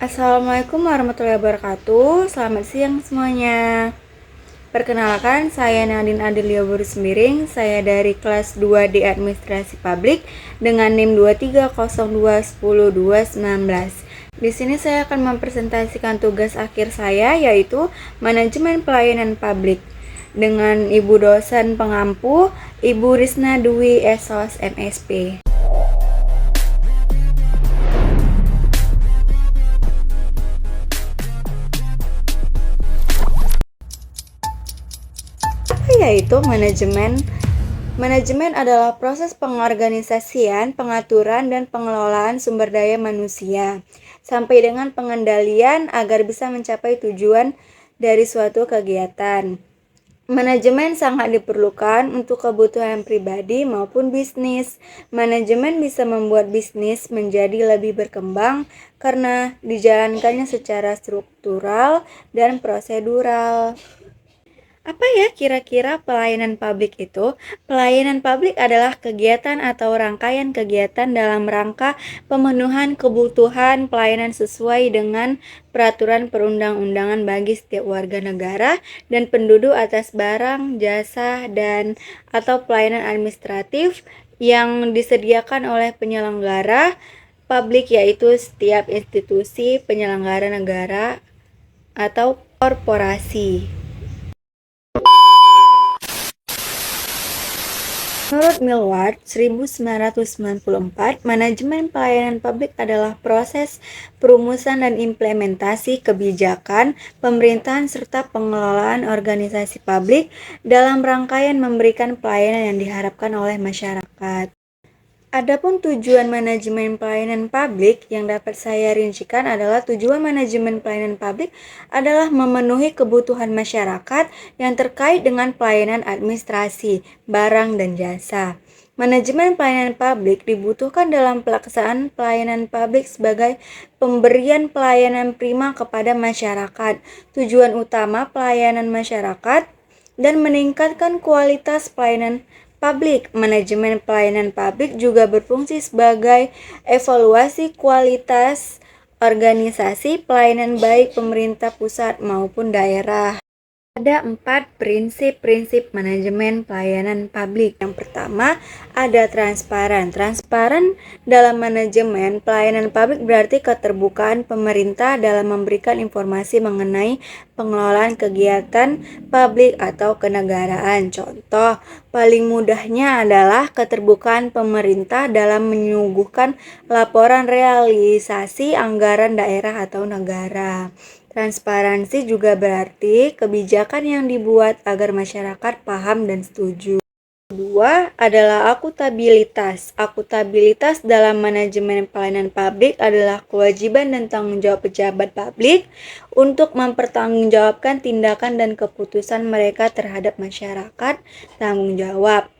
Assalamualaikum warahmatullahi wabarakatuh. Selamat siang semuanya. Perkenalkan, saya Nadine Adelia Burismiring. Saya dari kelas 2D Administrasi Publik dengan NIM 2302102219. Di sini saya akan mempresentasikan tugas akhir saya, yaitu Manajemen Pelayanan Publik dengan Ibu dosen pengampu, Ibu Risna Dwi SOS MSP. Yaitu manajemen. Manajemen adalah proses pengorganisasian, pengaturan, dan pengelolaan sumber daya manusia sampai dengan pengendalian agar bisa mencapai tujuan dari suatu kegiatan. Manajemen sangat diperlukan untuk kebutuhan pribadi maupun bisnis. Manajemen bisa membuat bisnis menjadi lebih berkembang karena dijalankannya secara struktural dan prosedural. Apa ya kira-kira pelayanan publik itu? Pelayanan publik adalah kegiatan atau rangkaian kegiatan dalam rangka pemenuhan kebutuhan pelayanan sesuai dengan peraturan perundang-undangan bagi setiap warga negara dan penduduk atas barang, jasa, dan atau pelayanan administratif yang disediakan oleh penyelenggara publik, yaitu setiap institusi penyelenggara negara atau korporasi. Menurut Millward 1994, manajemen pelayanan publik adalah proses perumusan dan implementasi kebijakan pemerintahan serta pengelolaan organisasi publik dalam rangkaian memberikan pelayanan yang diharapkan oleh masyarakat. Adapun tujuan manajemen pelayanan publik yang dapat saya rincikan adalah tujuan manajemen pelayanan publik adalah memenuhi kebutuhan masyarakat yang terkait dengan pelayanan administrasi, barang, dan jasa. Manajemen pelayanan publik dibutuhkan dalam pelaksanaan pelayanan publik sebagai pemberian pelayanan prima kepada masyarakat. Tujuan utama pelayanan masyarakat dan meningkatkan kualitas pelayanan publik. Manajemen pelayanan publik juga berfungsi sebagai evaluasi kualitas organisasi pelayanan baik pemerintah pusat maupun daerah. Ada 4 prinsip-prinsip manajemen pelayanan publik. Yang pertama, ada transparan. Transparan dalam manajemen pelayanan publik berarti keterbukaan pemerintah dalam memberikan informasi mengenai pengelolaan kegiatan publik atau kenegaraan. Contoh, paling mudahnya adalah keterbukaan pemerintah dalam menyuguhkan laporan realisasi anggaran daerah atau negara. Transparansi juga berarti kebijakan yang dibuat agar masyarakat paham dan setuju. Kedua adalah akuntabilitas. Akuntabilitas dalam manajemen pelayanan publik adalah kewajiban dan tanggung jawab pejabat publik untuk mempertanggungjawabkan tindakan dan keputusan mereka terhadap masyarakat. Tanggung jawab,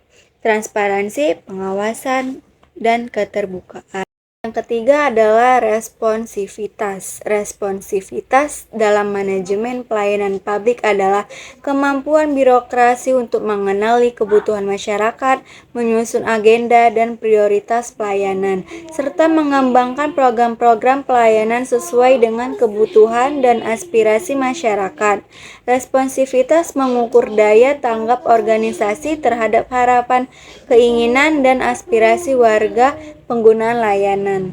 transparansi, pengawasan, dan keterbukaan. Yang ketiga adalah responsivitas. Responsivitas dalam manajemen pelayanan publik adalah kemampuan birokrasi untuk mengenali kebutuhan masyarakat, menyusun agenda dan prioritas pelayanan, serta mengembangkan program-program pelayanan sesuai dengan kebutuhan dan aspirasi masyarakat. Responsivitas mengukur daya tanggap organisasi terhadap harapan, keinginan, dan aspirasi warga penggunaan layanan.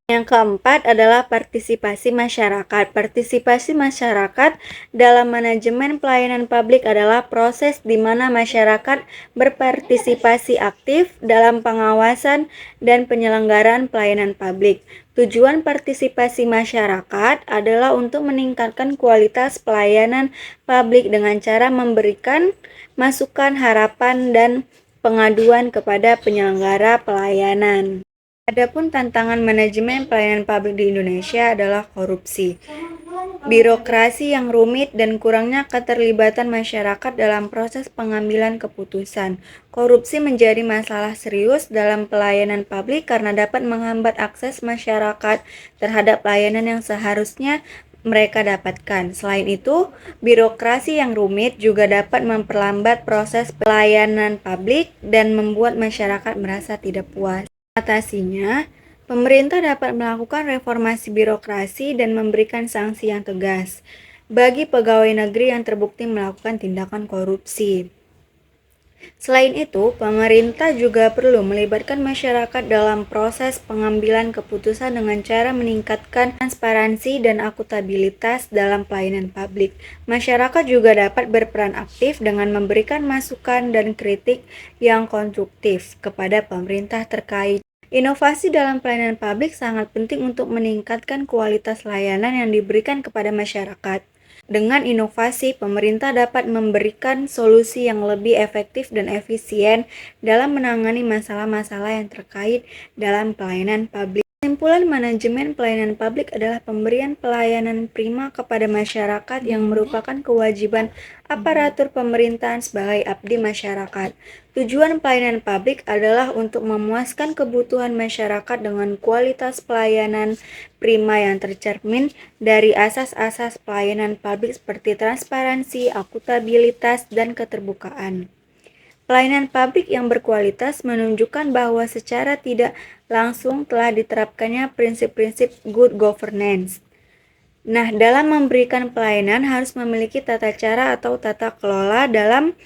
Yang keempat adalah partisipasi masyarakat. Partisipasi masyarakat dalam manajemen pelayanan publik adalah proses di mana masyarakat berpartisipasi aktif dalam pengawasan dan penyelenggaraan pelayanan publik. Tujuan partisipasi masyarakat adalah untuk meningkatkan kualitas pelayanan publik dengan cara memberikan masukan, harapan, dan pengaduan kepada penyelenggara pelayanan. Adapun tantangan manajemen pelayanan publik di Indonesia adalah korupsi, birokrasi yang rumit, dan kurangnya keterlibatan masyarakat dalam proses pengambilan keputusan. Korupsi menjadi masalah serius dalam pelayanan publik karena dapat menghambat akses masyarakat terhadap layanan yang seharusnya mereka dapatkan. Selain itu, birokrasi yang rumit juga dapat memperlambat proses pelayanan publik dan membuat masyarakat merasa tidak puas. Atasinya, Pemerintah dapat melakukan reformasi birokrasi dan memberikan sanksi yang tegas bagi pegawai negeri yang terbukti melakukan tindakan korupsi. Selain itu, pemerintah juga perlu melibatkan masyarakat dalam proses pengambilan keputusan dengan cara meningkatkan transparansi dan akuntabilitas dalam pelayanan publik. Masyarakat juga dapat berperan aktif dengan memberikan masukan dan kritik yang konstruktif kepada pemerintah terkait. Inovasi dalam pelayanan publik sangat penting untuk meningkatkan kualitas layanan yang diberikan kepada masyarakat. Dengan inovasi, pemerintah dapat memberikan solusi yang lebih efektif dan efisien dalam menangani masalah-masalah yang terkait dalam pelayanan publik. Kesimpulan manajemen pelayanan publik adalah pemberian pelayanan prima kepada masyarakat yang merupakan kewajiban aparatur pemerintahan sebagai abdi masyarakat. Tujuan pelayanan publik adalah untuk memuaskan kebutuhan masyarakat dengan kualitas pelayanan prima yang tercermin dari asas-asas pelayanan publik seperti transparansi, akuntabilitas, dan keterbukaan. Pelayanan publik yang berkualitas menunjukkan bahwa secara tidak langsung telah diterapkannya prinsip-prinsip good governance. Nah, dalam memberikan pelayanan harus memiliki tata cara atau tata kelola dalam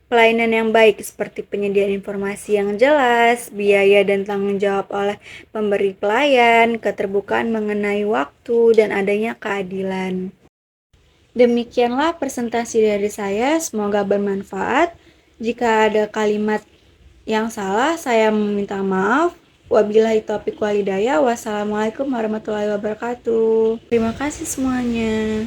pelayanan yang baik seperti penyediaan informasi yang jelas, biaya dan tanggung jawab oleh pemberi pelayan, keterbukaan mengenai waktu, dan adanya keadilan. Demikianlah presentasi dari saya, semoga bermanfaat. Jika ada kalimat yang salah, saya meminta maaf. Wabillahi taufiq walhidayah. Wassalamualaikum warahmatullahi wabarakatuh. Terima kasih semuanya.